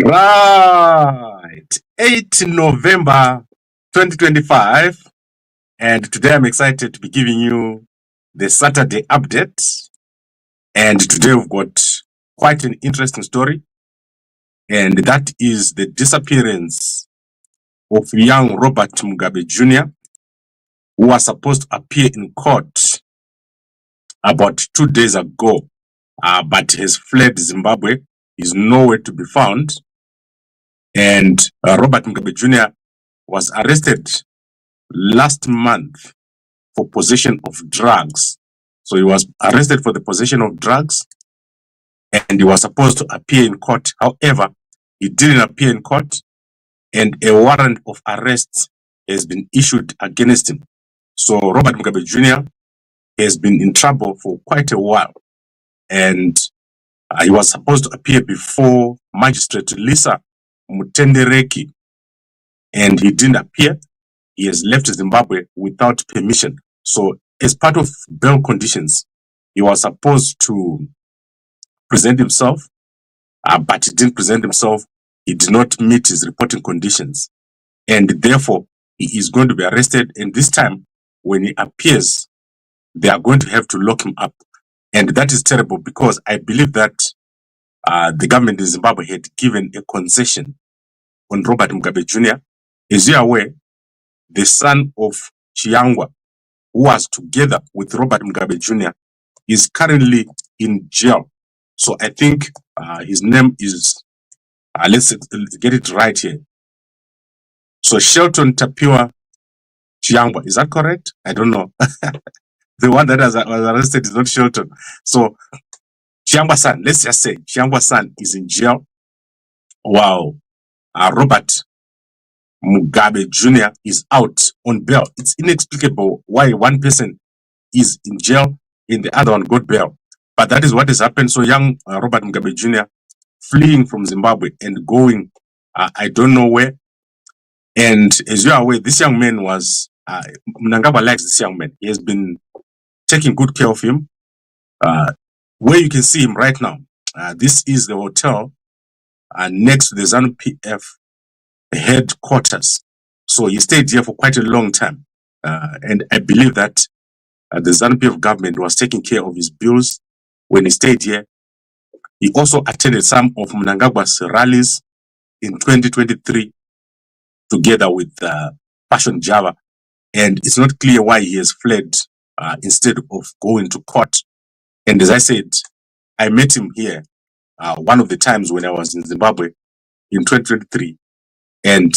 Right, 8 November 2025, and today I'm excited to be giving you the Saturday update. And today we've got quite an interesting story, and that is the disappearance of young Robert Mugabe Jr., who was supposed to appear in court about 2 days ago, but has fled Zimbabwe, is nowhere to be found. And Robert Mugabe Jr. was arrested last month for possession of drugs. So he was arrested for the possession of drugs, and he was supposed to appear in court. However, he didn't appear in court, and a warrant of arrest has been issued against him. So Robert Mugabe Jr. has been in trouble for quite a while, and he was supposed to appear before Magistrate Lisa Mutendereki, and he didn't appear. He has left Zimbabwe without permission. So as part of bail conditions, he was supposed to present himself, but he didn't present himself. He did not meet his reporting conditions, and therefore he is going to be arrested. And this time, when he appears, they are going to have to lock him up. And that is terrible, because I believe that the government in Zimbabwe had given a concession on Robert Mugabe Jr. As you are aware, the son of Chiangwa, who was together with Robert Mugabe Jr., is currently in jail. So I think his name is, let's get it right here. So Shelton Tapiwa Chiangwa, is that correct? I don't know. The one that was arrested is not Shelton. So Chiangwa's son, let's just say Chiangwa's son is in jail, while Robert Mugabe Jr. is out on bail. It's inexplicable why one person is in jail and the other one got bail. But that is what has happened. So young Robert Mugabe Jr. fleeing from Zimbabwe and going, I don't know where. And as you are aware, this young man was, Mnangagwa likes this young man. He has been taking good care of him. Where you can see him right now, this is the hotel next to the ZANU-PF headquarters. So he stayed here for quite a long time. And I believe that the ZANU-PF government was taking care of his bills when he stayed here. He also attended some of Mnangagwa's rallies in 2023 together with Passion Java. And it's not clear why he has fled instead of going to court. And as I said, I met him here one of the times when I was in Zimbabwe in 2023. And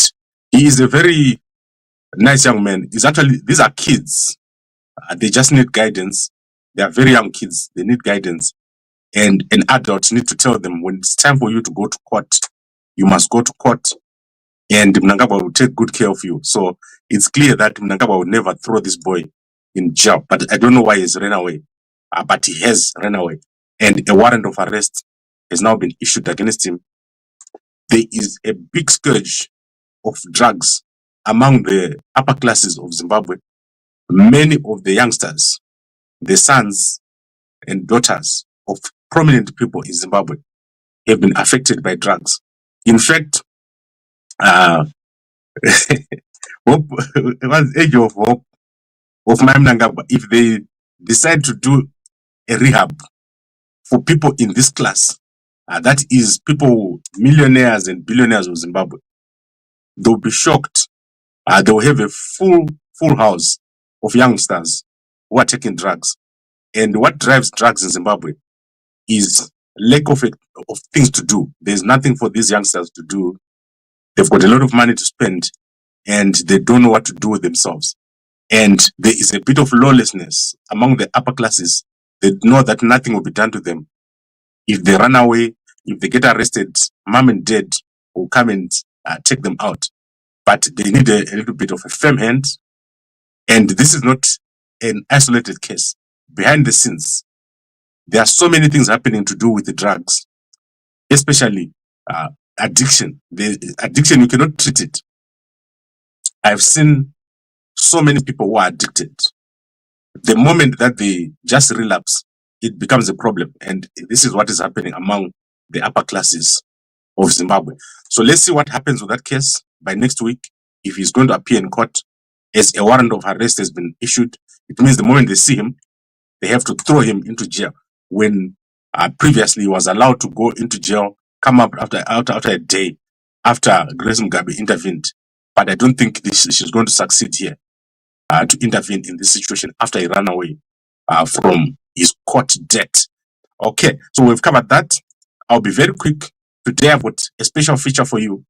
he is a very nice young man. He's actually, these are kids. They just need guidance. They are very young kids. They need guidance. And an adult need to tell them, when it's time for you to go to court, you must go to court, and Mnangagwa will take good care of you. So it's clear that Mnangagwa will never throw this boy in jail. But I don't know why he's run away. But he has run away. And a warrant of arrest has now been issued against him. There is a big scourge of drugs among the upper classes of Zimbabwe. Many of the youngsters, the sons and daughters of prominent people in Zimbabwe, have been affected by drugs. In fact, hope, it was age of hope of my Mnangagwa, if they decide to do a rehab for people in this class, that is people, millionaires and billionaires of Zimbabwe, they'll be shocked. They will have a full house of youngsters who are taking drugs. And what drives drugs in Zimbabwe is lack of things to do. There's nothing for these youngsters to do. They've got a lot of money to spend, and they don't know what to do with themselves. And there is a bit of lawlessness among the upper classes. They know that nothing will be done to them. If they run away, if they get arrested, mom and dad will come and take them out. But they need a little bit of a firm hand. And this is not an isolated case. Behind the scenes, there are so many things happening to do with the drugs, especially addiction. The addiction, you cannot treat it. I've seen so many people who are addicted. The moment that they just relapse, it becomes a problem. And this is what is happening among the upper classes of Zimbabwe. So let's see what happens with that case by next week. If he's going to appear in court as a warrant of arrest has been issued, it means the moment they see him, they have to throw him into jail. When previously he was allowed to go into jail, come up after a day after Grace Mugabe intervened. But I don't think she's going to succeed here to intervene in this situation after he ran away from his court debt. Okay, so we've covered that. I'll be very quick. Today I've got a special feature for you.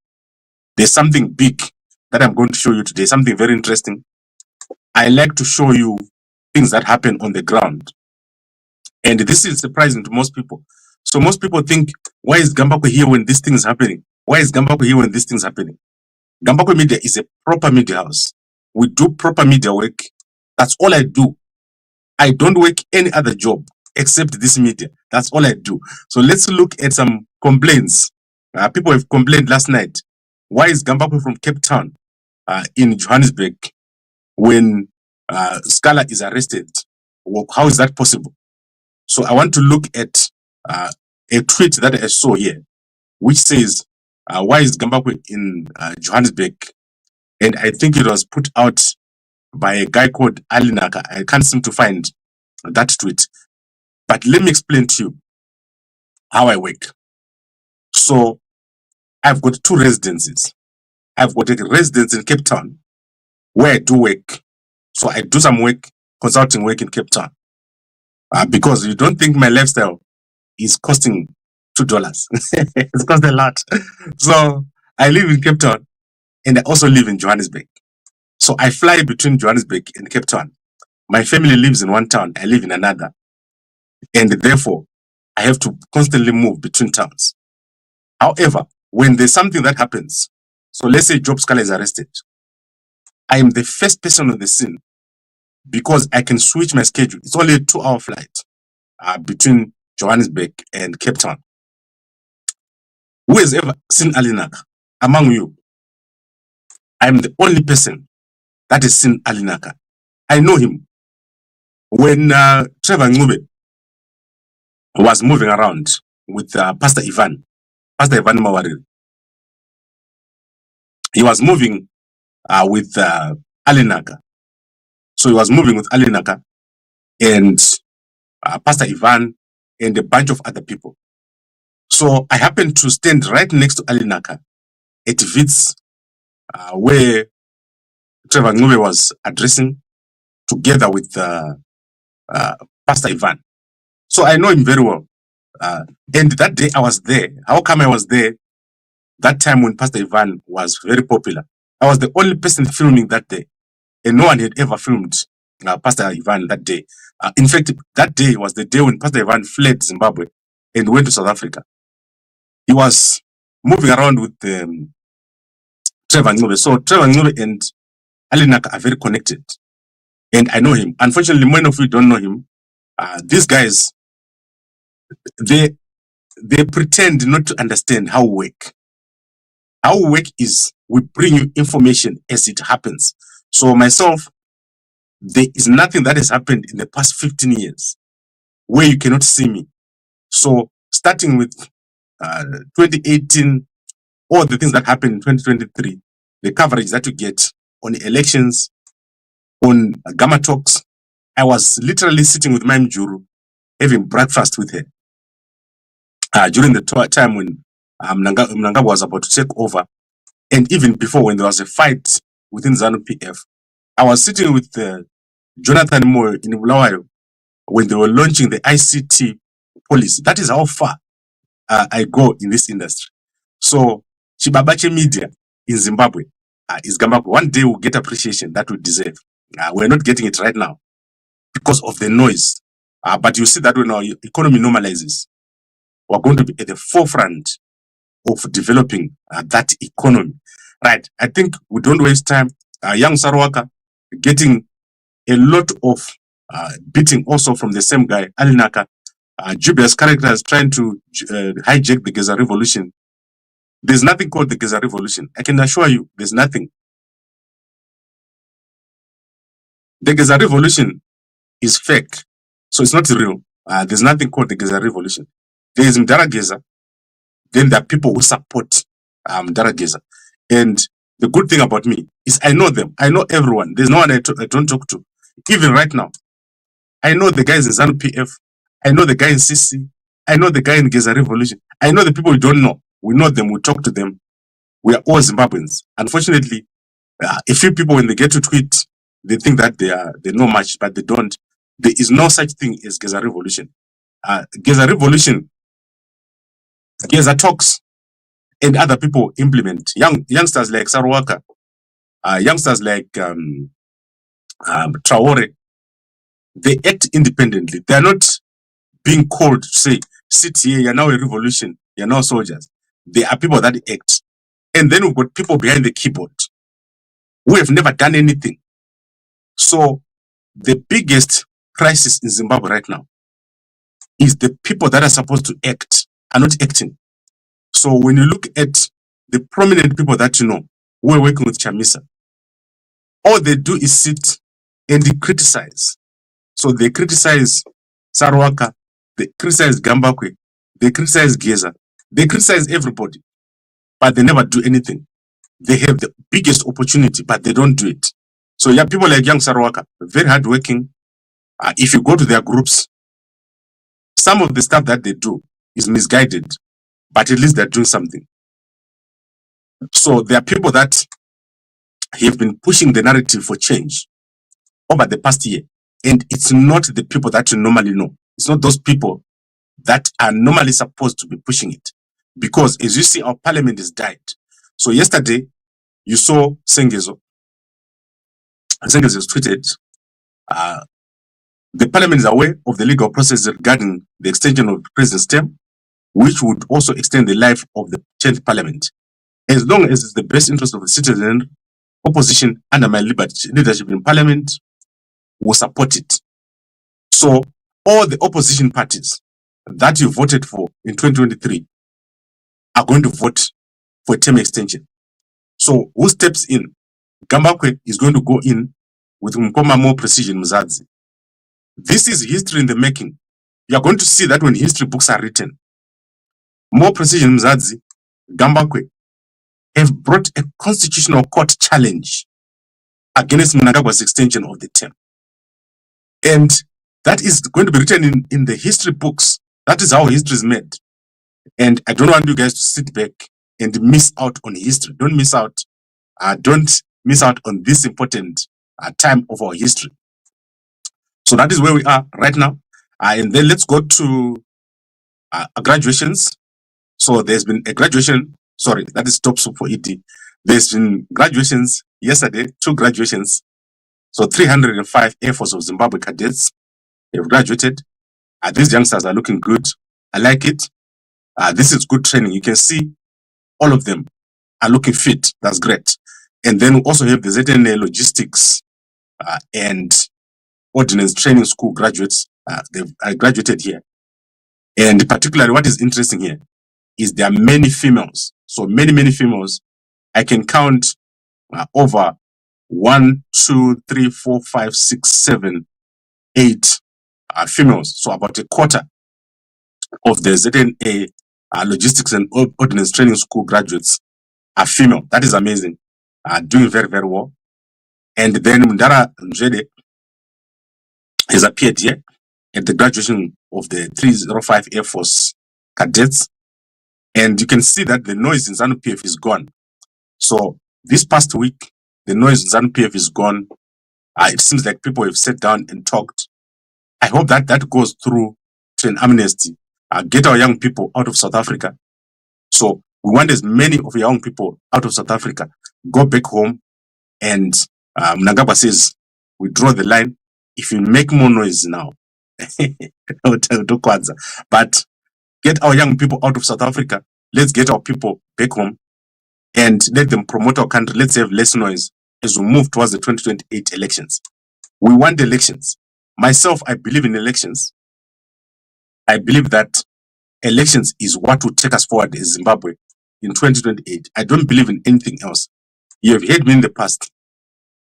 There's something big that I'm going to show you today, something very interesting. I like to show you things that happen on the ground. And this is surprising to most people. So most people think, why is Gambakwe here when this thing is happening? Why is Gambakwe here when this thing is happening? Gambakwe Media is a proper media house. We do proper media work. That's all I do. I don't work any other job except this media. That's all I do. So let's look at some complaints. People have complained last night. Why is Gambakwe from Cape Town in Johannesburg when Scala is arrested? How is that possible? So I want to look at a tweet that I saw here, which says, why is Gambakwe in Johannesburg? And I think it was put out by a guy called Alinaka. I can't seem to find that tweet. But let me explain to you how I work. So I've got two residences. I've got a residence in Cape Town where I do work. So I do some work, consulting work in Cape Town. Because you don't think my lifestyle is costing $2. It's cost a lot. So I live in Cape Town and I also live in Johannesburg. So I fly between Johannesburg and Cape Town. My family lives in one town, I live in another. And therefore, I have to constantly move between towns. However, when there's something that happens, so let's say Job Scala is arrested, I am the first person on the scene because I can switch my schedule. It's only a 2-hour flight between Johannesburg and Cape Town. Who has ever seen Alinaka among you? I'm the only person that has seen Alinaka. I know him. When Trevor Ngube was moving around with Pastor Ivan Mawaril, he was moving with Alinaka. So he was moving with Alinaka and Pastor Ivan and a bunch of other people. So I happened to stand right next to Alinaka at Wits, where Trevor Ngube was addressing together with Pastor Ivan. So I know him very well. And that day I was there. How come I was there? That time when Pastor Ivan was very popular, I was the only person filming that day. And no one had ever filmed Pastor Ivan that day. In fact, that day was the day when Pastor Ivan fled Zimbabwe and went to South Africa. He was moving around with Trevor Ngube. So Trevor Ngube and Alinaka are very connected. And I know him. Unfortunately, many of you don't know him. These guys, they pretend not to understand how we work. How we work is we bring you information as it happens. So myself, there is nothing that has happened in the past 15 years where you cannot see me. So starting with 2018, all the things that happened in 2023, the coverage that you get on elections, on Gamma Talks, I was literally sitting with Ma'am Juru, having breakfast with her during the time when Mnangagwa was about to take over, and even before when there was a fight within ZANU-PF. I was sitting with Jonathan Moyo in Bulawayo when they were launching the ICT policy. That is how far I go in this industry. So Chibabache Media in Zimbabwe is Gambakwe. One day we'll get appreciation that we deserve. We're not getting it right now because of the noise. But you see that when our economy normalizes, we're going to be at the forefront of developing that economy. Right. I think we don't waste time. Young Sarwaka getting a lot of beating also from the same guy, Alinaka. Jubia's character is trying to hijack the Gaza revolution. There's nothing called the Gaza Revolution. I can assure you, there's nothing. The Gaza Revolution is fake, so it's not real. There's nothing called the Gaza Revolution. There is Mdara Geza, then there are people who support Mdara Geza. And the good thing about me is I know them. I know everyone. There's no one I don't talk to. Even right now, I know the guys in ZANU PF. I know the guy in CC. I know the guy in Gaza Revolution. I know the people we don't know. We know them. We talk to them. We are all Zimbabweans. Unfortunately, a few people, when they get to tweet, they think that they know much, but they don't. There is no such thing as Gaza Revolution. Gaza Revolution, Gaza talks, and other people implement. Youngsters like Saruwaka, youngsters like Traore, they act independently. They are not being called to say, sit here, you're now a revolution, you're now soldiers. They are people that act. And then we've got people behind the keyboard who have never done anything. So the biggest crisis in Zimbabwe right now is the people that are supposed to act are not acting. So when you look at the prominent people that you know who are working with Chamisa, all they do is sit and they criticize. So they criticize Saruwaka, they criticize Gambakwe, they criticize Geza, they criticize everybody, but they never do anything. They have the biggest opportunity, but they don't do it. So yeah, people like young Saruwaka, very hardworking. If you go to their groups, some of the stuff that they do is misguided, but at least they're doing something. So there are people that have been pushing the narrative for change over the past year. And it's not the people that you normally know. It's not those people that are normally supposed to be pushing it. Because as you see, our parliament is died. So yesterday, you saw Sengezo. Sengezo tweeted, the parliament is aware of the legal process regarding the extension of the president's term, which would also extend the life of the 10th parliament. As long as it's the best interest of the citizen, opposition under my leadership in parliament will support it. So all the opposition parties that you voted for in 2023 are going to vote for a term extension. So who steps in? Gambakwe is going to go in with Mkoma more precision Mzadzi. This is history in the making. You are going to see that when history books are written. More precision Mzadzi, Gambakwe have brought a constitutional court challenge against Mnangagwa's extension of the term. And that is going to be written in the history books. That is how history is made. And I don't want you guys to sit back and miss out on history. Don't miss out. Don't miss out on this important time of our history. So that is where we are right now. And then let's go to graduations. So there's been a graduation. Sorry, that is top soup for ED. There's been graduations yesterday, 2 graduations. So 305 Air Force of Zimbabwe cadets have graduated. These youngsters are looking good. I like it. This is good training. You can see all of them are looking fit. That's great. And then we also have the ZNA Logistics and Ordnance Training School graduates. They've graduated here. And particularly what is interesting here is there are many females. So many females. I can count over 1, 2, 3, 4, 5, 6, 7, 8 females. So about a quarter of the ZNA Logistics and Ordnance Training School graduates are female. That is amazing. Doing very well. And then Mundara Njede has appeared here at the graduation of the 305 Air Force cadets. And you can see that the noise in ZANU PF is gone. So this past week, the noise in ZANU PF is gone. It seems like people have sat down and talked. I hope that that goes through to an amnesty. Get our young people out of South Africa. So we want as many of our young people out of South Africa. Go back home. And Mnangagwa says, we draw the line. If you make more noise now, but get our young people out of South Africa. Let's get our people back home and let them promote our country. Let's have less noise as we move towards the 2028 elections. We want elections. Myself, I believe in elections. I believe that elections is what will take us forward as Zimbabwe. in 2028. I don't believe in anything else. You have heard me in the past.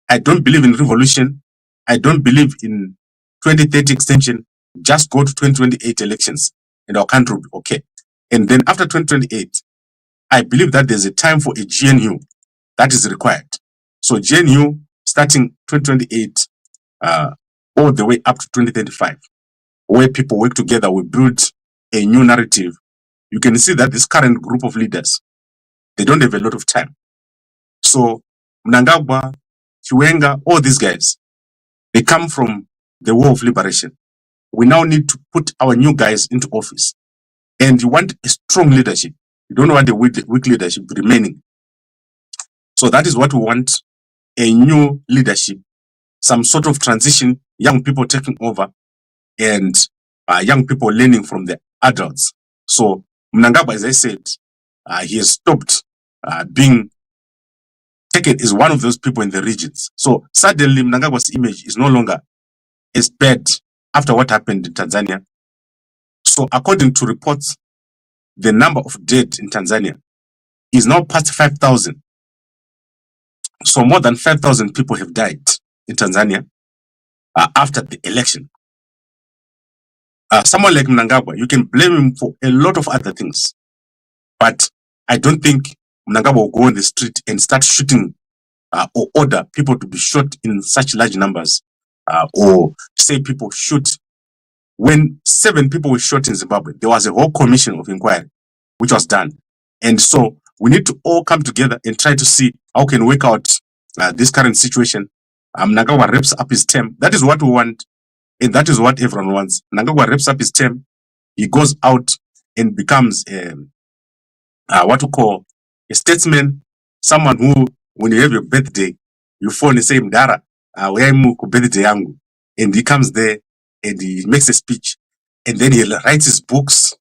I don't believe in revolution. I don't believe in 2030 extension. Just go to 2028 elections and our country will be okay. And then after 2028, I believe that there's a time for a GNU that is required. So GNU starting 2028 all the way up to 2035, where people work together, we build a new narrative. You can see that this current group of leaders, they don't have a lot of time. So Mnangagwa, Chiwenga, all these guys, they come from the war of liberation. We now need to put our new guys into office. And you want a strong leadership. You don't want a weak leadership remaining. So that is what we want, a new leadership, some sort of transition, young people taking over, and young people learning from the adults. So Mnangagwa, as I said, he has stopped being taken as one of those people in the regions. So suddenly Mnangagwa's image is no longer as bad after what happened in Tanzania. So according to reports, the number of dead in Tanzania is now past 5,000. So more than 5,000 people have died in Tanzania after the election. Someone like Mnangagwa, you can blame him for a lot of other things. But I don't think Mnangagwa will go on the street and start shooting or order people to be shot in such large numbers or say people shoot. When 7 people were shot in Zimbabwe, there was a whole commission of inquiry which was done. And so we need to all come together and try to see how can we work out this current situation. Mnangagwa wraps up his term. That is what we want. And that is what everyone wants. Mnangagwa wraps up his term. He goes out and becomes what we call a statesman, someone who, when you have your birthday, you phone and say, Mdara, birthday yangu. And he comes there and he makes a speech. And then he writes his books.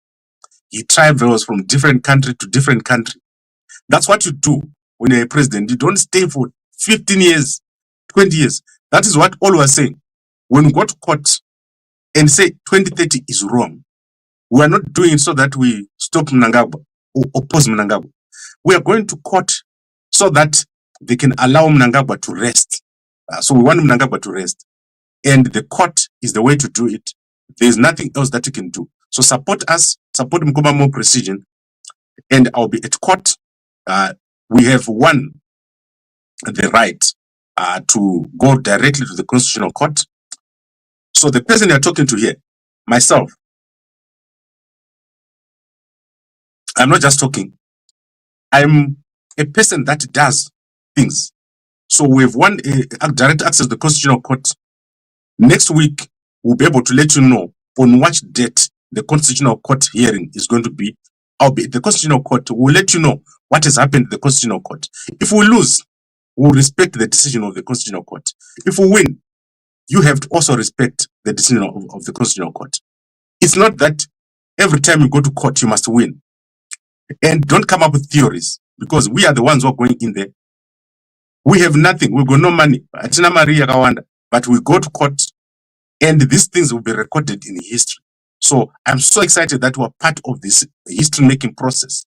He travels from different country to different country. That's what you do when you're a president. You don't stay for 15 years, 20 years. That is what all we are saying. When we go to court and say 2030 is wrong, we are not doing it so that we stop Mnangagwa or oppose Mnangagwa. We are going to court so that they can allow Mnangagwa to rest. So we want Mnangagwa to rest. And the court is the way to do it. There is nothing else that you can do. So support us, support Mkoba More Precision, and I'll be at court. We have won the right to go directly to the Constitutional Court. So the person you're talking to here, myself, I'm not just talking. I'm a person that does things. So we've won a direct access to the Constitutional Court. Next week, we'll be able to let you know on which date the Constitutional Court hearing is going to be. I'll be at the Constitutional Court. We'll let you know what has happened at the Constitutional Court. If we lose, we'll respect the decision of the Constitutional Court. If we win, you have to also respect the decision of the Constitutional Court. It's not that every time you go to court, you must win. And don't come up with theories, because we are the ones who are going in there. We have nothing. We got no money. But we go to court, and these things will be recorded in history. So I'm so excited that we're part of this history-making process,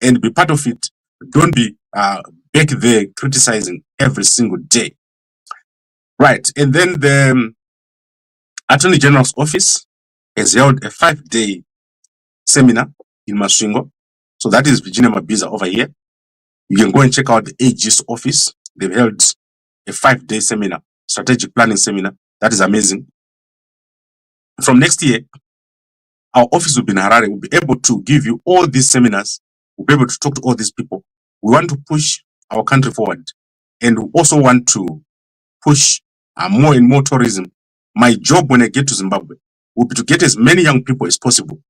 and be part of it. Don't be back there criticizing every single day. Right. And then the Attorney General's office has held a 5-day seminar in Masvingo. So that is Virginia Mabiza over here. You can go and check out the AG's office. They've held a 5-day seminar, strategic planning seminar. That is amazing. From next year, our office will be in Harare. We'll be able to give you all these seminars. We'll be able to talk to all these people. We want to push our country forward. And we also want to push more and more tourism. My job when I get to Zimbabwe will be to get as many young people as possible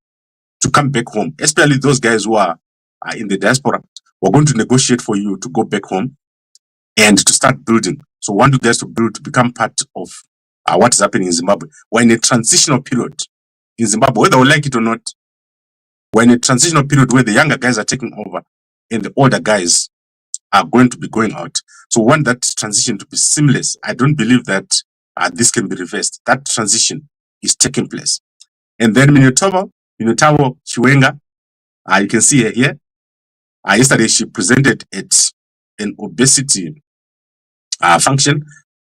to come back home, especially those guys who are in the diaspora. We're going to negotiate for you to go back home and to start building. So we want you guys to build, to become part of what is happening in Zimbabwe. We're in a transitional period in Zimbabwe, whether we like it or not. We're in a transitional period where the younger guys are taking over and the older guys are going to be going out. So we want that transition to be seamless. I don't believe that this can be reversed. That transition is taking place. And then Minotauro Chiwenga, you can see her here. Yesterday, she presented at an obesity function.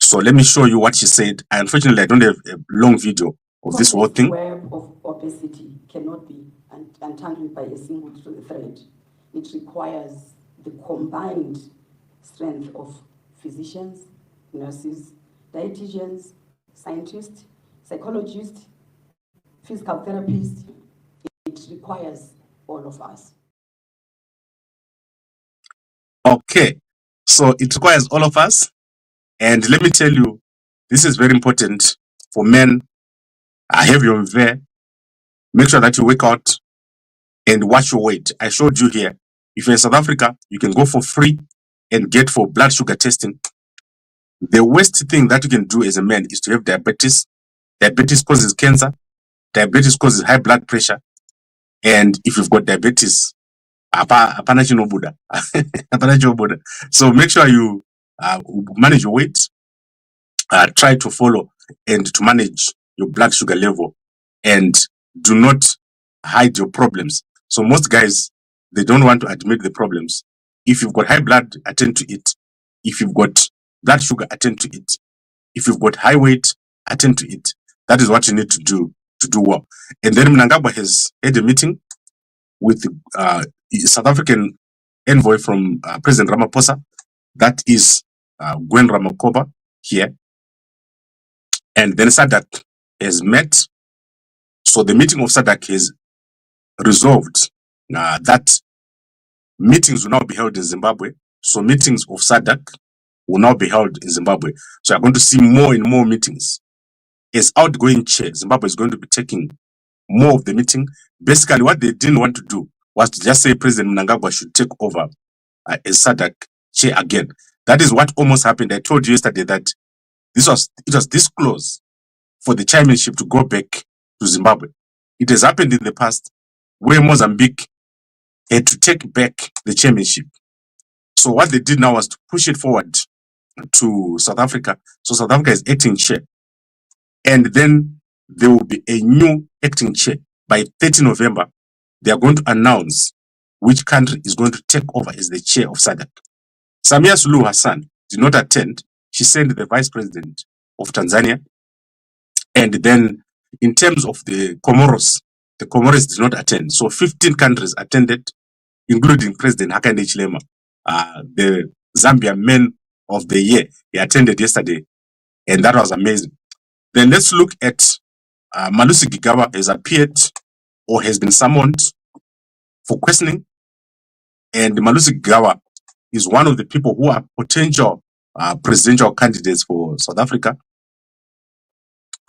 So let me show you what she said. Unfortunately, I don't have a long video of this whole thing. The web of obesity cannot be untangled by a single thread. It requires the combined strength of physicians, nurses, dietitians, scientists, psychologists, physical therapists. It requires all of us. Okay, so it requires all of us. And let me tell you, this is very important for men. Have your there. Make sure that you work out and watch your weight. I showed you here. If you're in South Africa, you can go for free and get for blood sugar testing. The worst thing that you can do as a man is to have diabetes. Diabetes causes cancer. Diabetes causes high blood pressure. And if you've got diabetes, hapana chinobuda. Hapana chinobuda. So make sure you manage your weight. Try to follow and to manage your blood sugar level, and do not hide your problems. So most guys, they don't want to admit the problems. If you've got high blood, attend to it. If you've got blood sugar, attend to it. If you've got high weight, attend to it. That is what you need to do well. And then Mnangagwa has had a meeting with South African envoy from President Ramaphosa, that is Gwen Ramakoba here. And then SADC has met. So the meeting of SADC has resolved that meetings will now be held in Zimbabwe. So meetings of SADC will now be held in Zimbabwe. So you're going to see more and more meetings. As outgoing chair, Zimbabwe is going to be taking more of the meeting. Basically, what they didn't want to do was to just say President Mnangagwa should take over as SADC chair again. That is what almost happened. I told you yesterday that it was this close for the chairmanship to go back to Zimbabwe. It has happened in the past where Mozambique had to take back the chairmanship. So what they did now was to push it forward to South Africa. So South Africa is acting chair. And then there will be a new acting chair. By 30 November, they are going to announce which country is going to take over as the chair of SADC. Samia Suluhu Hassan did not attend. She sent the vice president of Tanzania. And then in terms of the Comoros did not attend. So 15 countries attended, including President Hakainde Hichilema, the Zambia Man of the Year. He attended yesterday, and that was amazing. Then let's look at Malusi Gigaba has appeared or has been summoned for questioning. And Malusi Gigaba is one of the people who are potential presidential candidates for South Africa.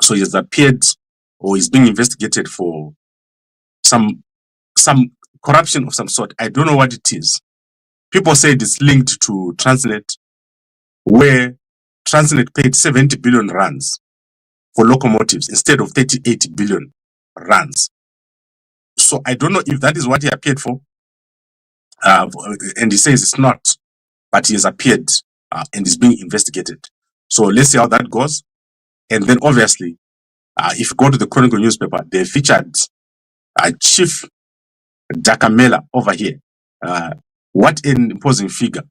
So he has appeared or is being investigated for some corruption of some sort. I don't know what it is. People say it's linked to Transnet, where Transnet paid 70 billion rands for locomotives instead of 38 billion rands. So I don't know if that is what he appeared for. And he says it's not, but he has appeared and is being investigated. So let's see how that goes. And then obviously, if you go to the Chronicle newspaper, they featured Chief Dakamela over here. What an imposing figure,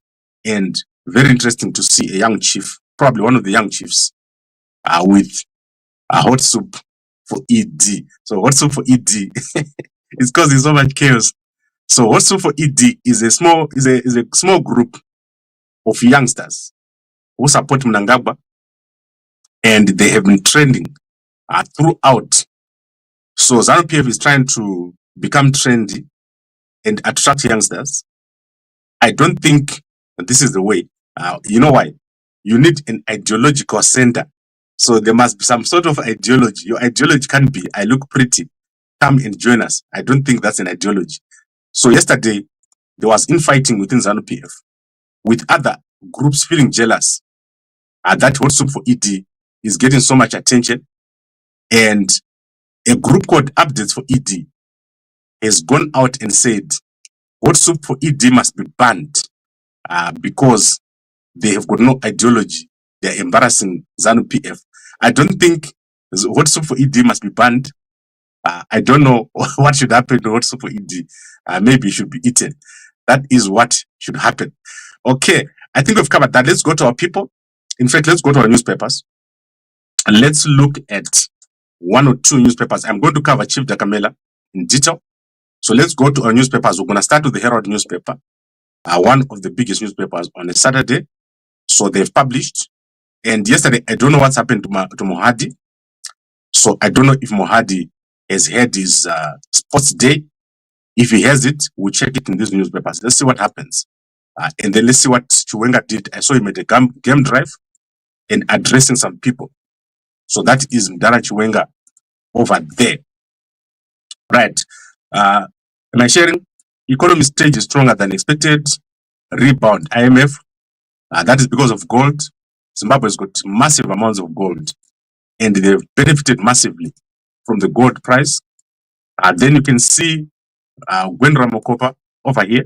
and very interesting to see a young chief, probably one of the young chiefs, with a hot soup for ED. So hot soup for ED is causing so much chaos. So hot soup for ED is a small group of youngsters who support Mnangagwa, and they have been trending throughout. So ZANU-PF is trying to become trendy and attract youngsters. I don't think this is the way. You know why? You need an ideological center. So there must be some sort of ideology. Your ideology can't be, I look pretty, come and join us. I don't think that's an ideology. So yesterday, there was infighting within ZANU-PF with other groups feeling jealous. That Hot Soup for ED is getting so much attention. And a group called Updates for ED has gone out and said, Hot Soup for ED must be banned because they have got no ideology. They are embarrassing ZANU-PF. I don't think Hot Soup for ED must be banned. I don't know what should happen to Hot Soup for ED. Maybe it should be eaten. That is what should happen. Okay, I think we've covered that. Let's go to our people. In fact, let's go to our newspapers. And let's look at one or two newspapers. I'm going to cover Chief Dakamela in detail. So let's go to our newspapers. We're going to start with the Herald newspaper, one of the biggest newspapers on a Saturday. So they've published. And yesterday, I don't know what's happened to Mohadi. So I don't know if Mohadi has had his sports day. If he has it, we'll check it in these newspapers. Let's see what happens. And then let's see what Chiwenga did. I saw him at a game drive and addressing some people. So that is Mdara Chiwenga over there. Right. Am I sharing? Economy stage is stronger than expected. Rebound. IMF. That is because of gold. Zimbabwe has got massive amounts of gold. And they've benefited massively from the gold price. Then you can see Gwen Ramokopa over here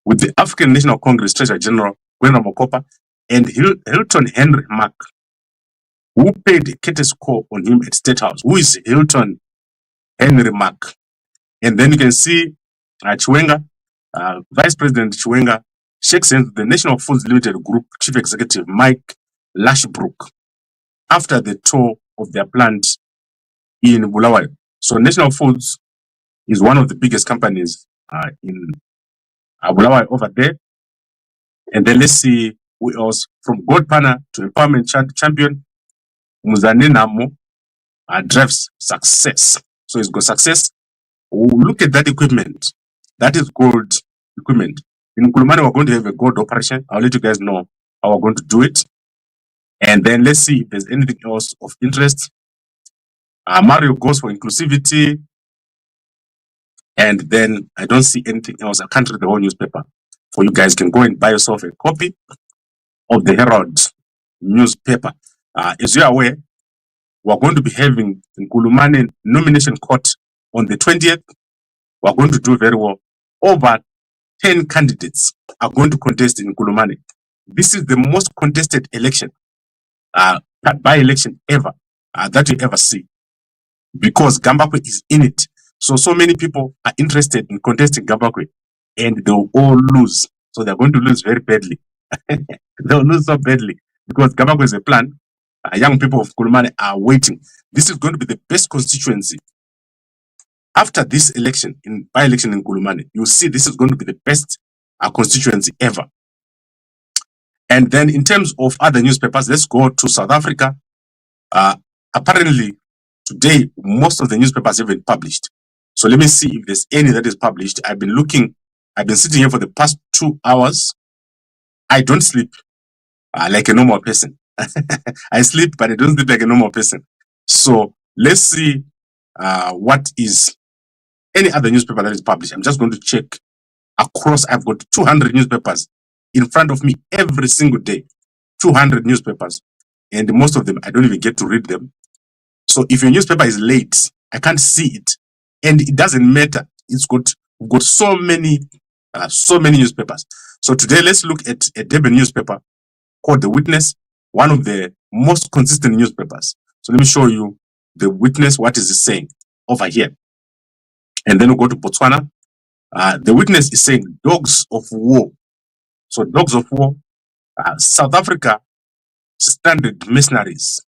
with the African National Congress Treasurer General Gwen Ramokopa and Hilton Henry Mark, who paid a courtesy call on him at State House. Who is Hilton Henry Mark? And then you can see Chiwenga, Vice President Chiwenga, shakes hands with the National Foods Limited Group Chief Executive Mike Lashbrook after the tour of their plant in Bulawayo. So National Foods is one of the biggest companies in Bulawayo over there. And then let's see who else. From Gold Partner to Empowerment Champion, Muzane Namo drives success. So he's got success. Look at that equipment. That is gold equipment. In Kulumani, we're going to have a gold operation. I'll let you guys know how we're going to do it. And then let's see if there's anything else of interest. Mario goes for inclusivity. And then I don't see anything else. I can't read the whole newspaper. For you guys can go and buy yourself a copy of the Herald newspaper. As you are aware, we're going to be having in Kulumani nomination court on the 20th. We're going to do very well. Over 10 candidates are going to contest in Kulumani. This is the most contested election, by-election ever, that you ever see, because Gambakwe is in it. So many people are interested in contesting Gambakwe, and they'll all lose. So they're going to lose very badly. They'll lose so badly because Gambakwe is a plan. Young people of Kulumani are waiting. This is going to be the best constituency. After this election, in by-election in Kulumani, you'll see this is going to be the best constituency ever. And then in terms of other newspapers, let's go to South Africa. Apparently, today, most of the newspapers have been published. So let me see if there's any that is published. I've been sitting here for the past 2 hours. I don't sleep like a normal person. I sleep, but I don't sleep like a normal person. So let's see what is any other newspaper that is published. I'm just going to check across. I've got 200 newspapers in front of me every single day. 200 newspapers. And most of them, I don't even get to read them. So if your newspaper is late, I can't see it. And it doesn't matter. We've got so many newspapers. So today, let's look at a Durban newspaper called The Witness, one of the most consistent newspapers. So let me show you The Witness, what is it saying over here. And then we'll go to Botswana. The Witness is saying dogs of war. So dogs of war, South Africa, stranded mercenaries.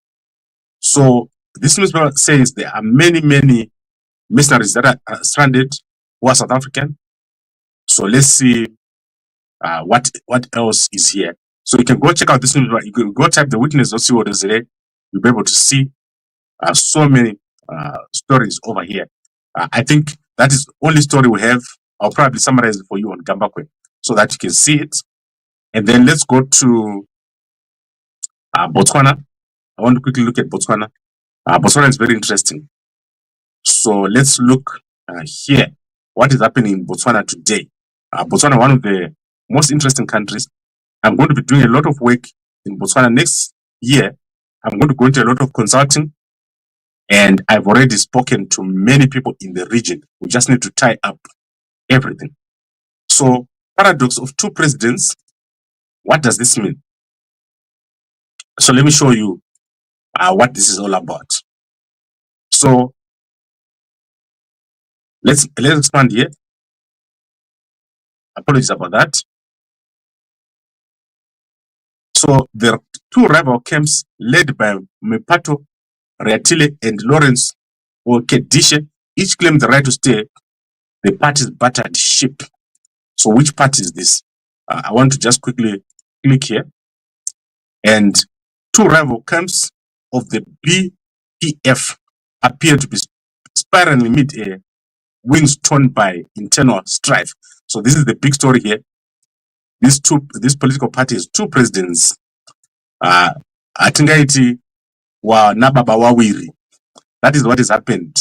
So this newspaper says there are many mercenaries that are stranded who are South African. So let's see what else is here. So you can go check out this newspaper. You can go type The Witness, see what is there. You'll be able to see so many stories over here. I think that is the only story we have. I'll probably summarize it for you on Gambakwe so that you can see it. And then let's go to Botswana. I want to quickly look at Botswana. Botswana is very interesting. So let's look here. What is happening in Botswana today? Botswana, one of the most interesting countries. I'm going to be doing a lot of work in Botswana next year. I'm going to go into a lot of consulting. And I've already spoken to many people in the region. We just need to tie up everything. So, paradox of two presidents. What does this mean? So let me show you what this is all about. So let's expand here. Apologies about that. So there are two rival camps led by Mepato Reatile and Lawrence Okedishe. Each claim the right to stay the party's battered ship. So which party is this? I want to just quickly click here. And two rival camps of the BPF appear to be spiraling mid-air, wings torn by internal strife. So this is the big story here. These political parties, two presidents, atingaiti wa nababa wawiri. That is what has happened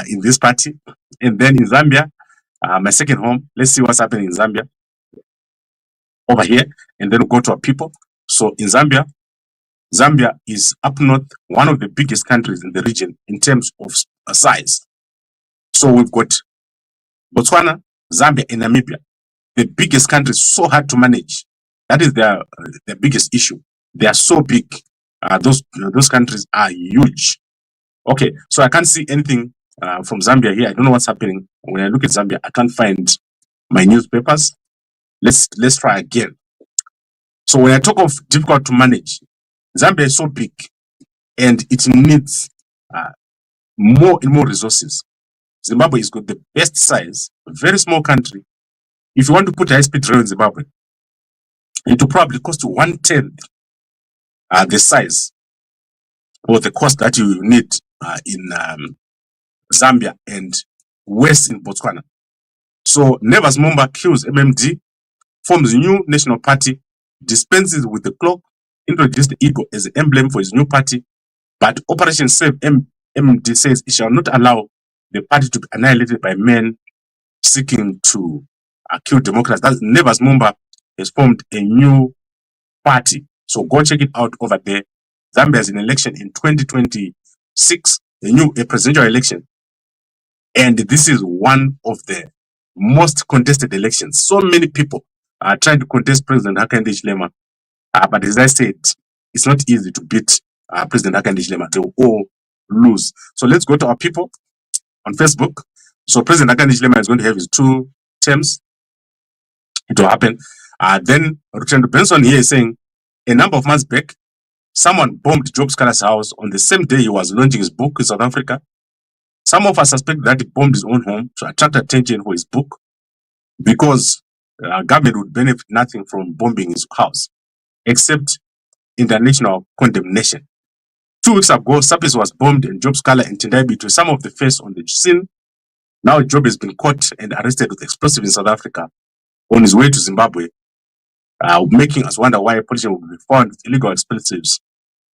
in this party. And then in Zambia, my second home, let's see what's happening in Zambia over here, and then we'll go to our people. So in Zambia, Zambia is up north, one of the biggest countries in the region in terms of size. So we've got Botswana, Zambia, and Namibia. The biggest countries, so hard to manage. That is their biggest issue. They are so big. Those countries are huge. Okay, so I can't see anything from Zambia here. I don't know what's happening. When I look at Zambia, I can't find my newspapers. Let's try again. So when I talk of difficult to manage, Zambia is so big and it needs more and more resources. Zimbabwe has got the best size, a very small country. If you want to put a high-speed rail in Zimbabwe, it will probably cost you 1/10 the size or the cost that you need in Zambia and west in Botswana. So Nevers Mumba kills MMD, forms a new national party, dispenses with the clock, introduced the eagle as the emblem for his new party, but Operation Save MMD says it shall not allow the party to be annihilated by men seeking to kill democrats. That Nevers Mumba has formed a new party. So go check it out over there. Zambia has an election in 2026, a presidential election. And this is one of the most contested elections. So many people are trying to contest President Hakainde Hichilema. But as I said, it's not easy to beat President Hakainde Hichilema. They will all lose. So let's go to our people on Facebook. So President Hakainde Hichilema is going to have his 2 terms. It will happen. Then Rutendo Benson here is saying, a number of months back, someone bombed Job Scala's house on the same day he was launching his book in South Africa. Some of us suspect that he bombed his own home to attract attention for his book, because government would benefit nothing from bombing his house, except international condemnation. 2 weeks ago, Sapis was bombed and Job Scala and Tindaibi were some of the first on the scene. Now Job has been caught and arrested with explosives in South Africa on his way to Zimbabwe, making us wonder why a politician would be found with illegal explosives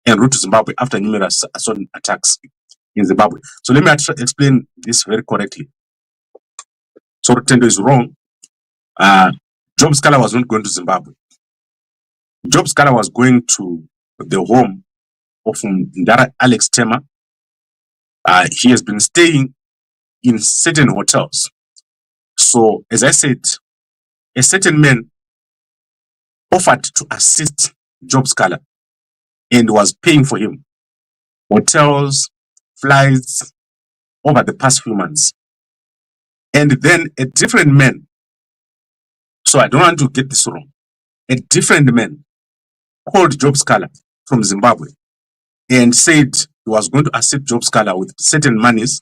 en route to Zimbabwe after numerous assault attacks in Zimbabwe. So let me explain this very correctly. So Rutendo is wrong. Job Scala was not going to Zimbabwe. Job Scala was going to the home of Ndara Alex Tema. He has been staying in certain hotels. So as I said, a certain man offered to assist Job Scala and was paying for him hotels, flights over the past few months. And then a different man, so I don't want to get this wrong, a different man called Job Scala from Zimbabwe and said he was going to assist Job Scala with certain monies.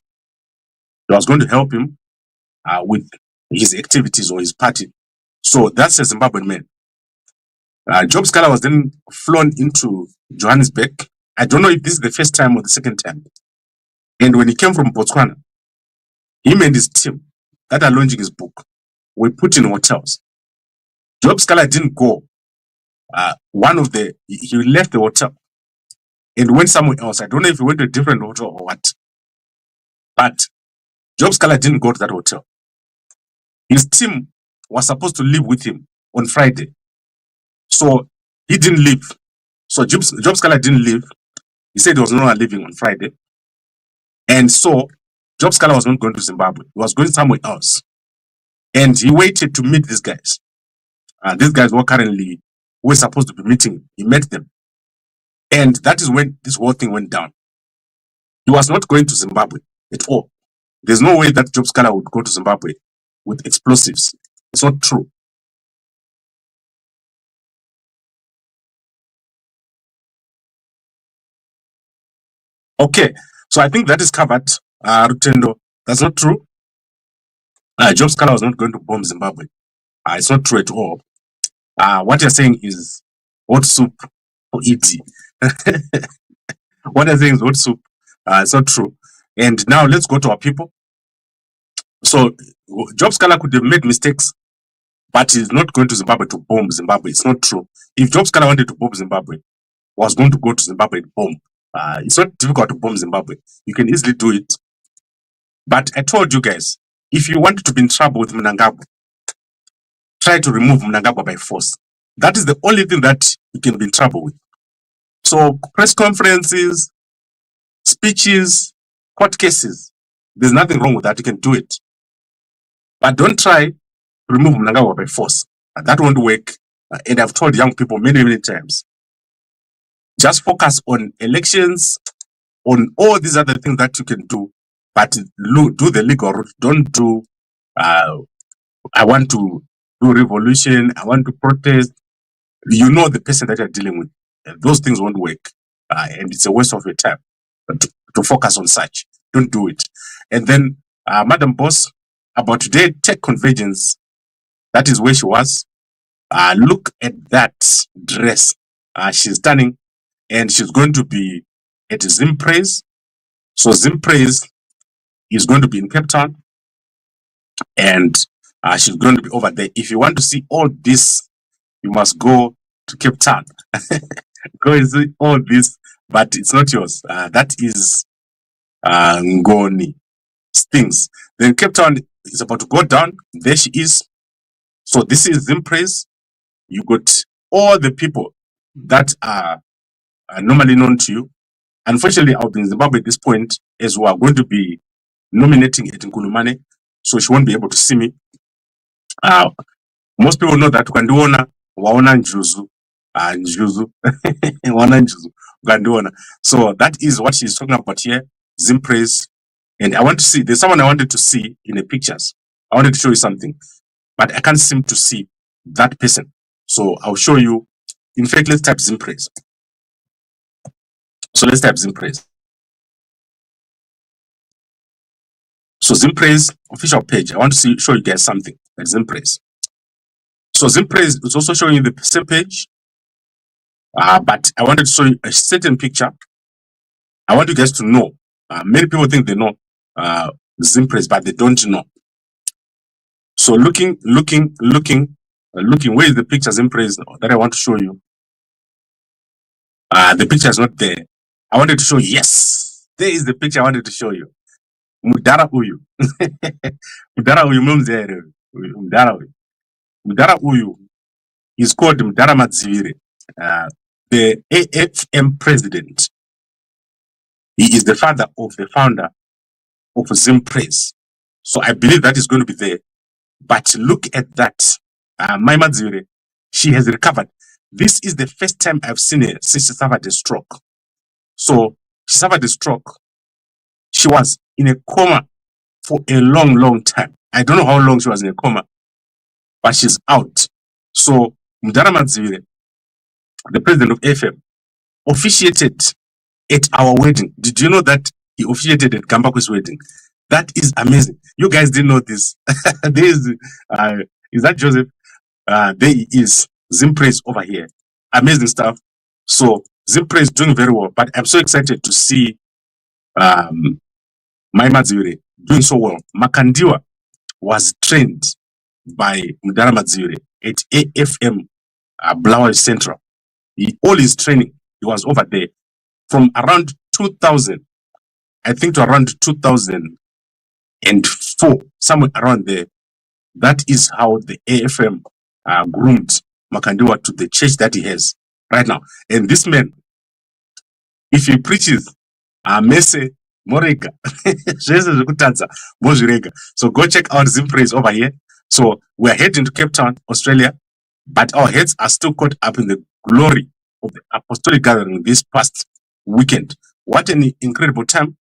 He was going to help him with his activities or his party. So that's a Zimbabwean man. Job Scala was then flown into Johannesburg. I don't know if this is the first time or the second time. And when he came from Botswana, him and his team that are launching his book were put in hotels. Job Scala didn't go. He left the hotel and went somewhere else. I don't know if he went to a different hotel or what. But Job Scala didn't go to that hotel. His team was supposed to live with him on Friday. So he didn't leave. So Job Scala didn't leave. He said he was not leaving on Friday. And so Job Scala was not going to Zimbabwe. He was going somewhere else. And he waited to meet these guys. These guys were supposed to be meeting. He met them. And that is when this whole thing went down. He was not going to Zimbabwe at all. There's no way that Job Scala would go to Zimbabwe with explosives. It's not true. Okay, so I think that is covered. Rutendo, that's not true. Job Scala was not going to bomb Zimbabwe. It's not true at all. What you're saying is hot soup for ET. What you're saying is hot soup. It's not true. And now let's go to our people. So Job Scala could have made mistakes, but he's not going to Zimbabwe to bomb Zimbabwe. It's not true. If Job Scala wanted to bomb Zimbabwe, was going to go to Zimbabwe and bomb. It's not difficult to bomb Zimbabwe. You can easily do it. But I told you guys, if you want to be in trouble with Mnangagwa, try to remove Mnangagwa by force. That is the only thing that you can be in trouble with. So press conferences, speeches, court cases, there's nothing wrong with that. You can do it. But don't try to remove Mnangagwa by force. That won't work. And I've told young people many, many times, just focus on elections, on all these other things that you can do, but do the legal route. Don't do, I want to do revolution, I want to protest. You know the person that you're dealing with. Those things won't work. And it's a waste of your time to focus on such. Don't do it. And then, Madam Boss, about today, tech convergence, that is where she was. Look at that dress. She's stunning. And she's going to be at Zimpraise. So Zimpraise is going to be in Cape Town. And she's going to be over there. If you want to see all this, you must go to Cape Town. Go and see all this, but it's not yours. That is Ngoni. Stings. Then Cape Town is about to go down. There she is. So this is Zimpraise. You got all the people that are normally known to you. Unfortunately, I'll be in Zimbabwe at this point, as we are going to be nominating at Nkulumane, so she won't be able to see me. Most people know that Ukandiona, waona njuzu, njuzu, waona njuzu, ukandiona. So that is what she's talking about here, Zimpraise. And I want to see, there's someone I wanted to see in the pictures. I wanted to show you something, but I can't seem to see that person. So I'll show you. In fact, let's type Zimpraise. So let's type Zimpraise. So Zimpraise official page. I want to show you guys something like Zimpraise. So Zimpraise is also showing you the same page, but I wanted to show you a certain picture. I want you guys to know. Many people think they know Zimpraise, but they don't know. So looking, where is the picture Zimpraise that I want to show you? The picture is not there. I wanted to show you. Yes, there is the picture I wanted to show you. Mudara uyu. Mudara uyu mumzere. Mudara uyu. Mudara uyu is called Mudara Madzivire, the AFM president. He is the father of the founder of Zimpraise. So I believe that is going to be there. But look at that. Mai Madzivire, she has recovered. This is the first time I've seen her since she suffered a stroke. So she suffered a stroke. She was in a coma for a long, long time. I don't know how long she was in a coma, but she's out. So Mudara Madzivire, the president of AFM, officiated at our wedding. Did you know that he officiated at Gambaku's wedding? That is amazing. You guys didn't know this. There is that Joseph? There is Zimpraise over here. Amazing stuff. So Zimpraise doing very well, but I'm so excited to see Mai Madzivire doing so well. Makandiwa was trained by Mudara Madzivire at AFM Blawa Central. All his training, he was over there from around 2000, I think, to around 2004, somewhere around there. That is how the AFM groomed Makandiwa to the church that he has right now. And this man, if he preaches, Mese Morega, so go check out Zimpraise over here. So we're heading to Cape Town, Australia, but our heads are still caught up in the glory of the apostolic gathering this past weekend. What an incredible time.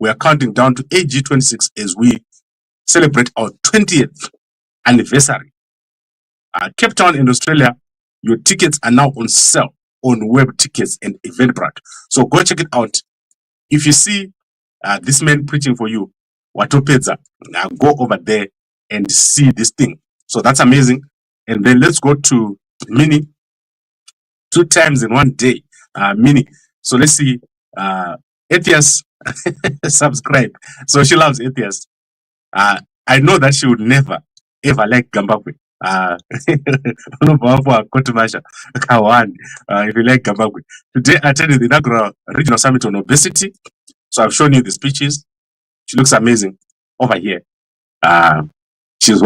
We are counting down to AG26 as we celebrate our 20th anniversary. Cape Town in Australia, your tickets are now on sale on web tickets and Eventbrite. So go check it out. If you see this man preaching for you, Watopedza, go over there and see this thing. So that's amazing. And then let's go to Mini, 2 times in 1 day. Mini. So let's see. Atheist subscribe. So she loves atheists. I know that she would never ever like Gambagwe. If you like Gambagwe. Today I attended the inaugural regional summit on obesity. So I've shown you the speeches. She looks amazing over here. She's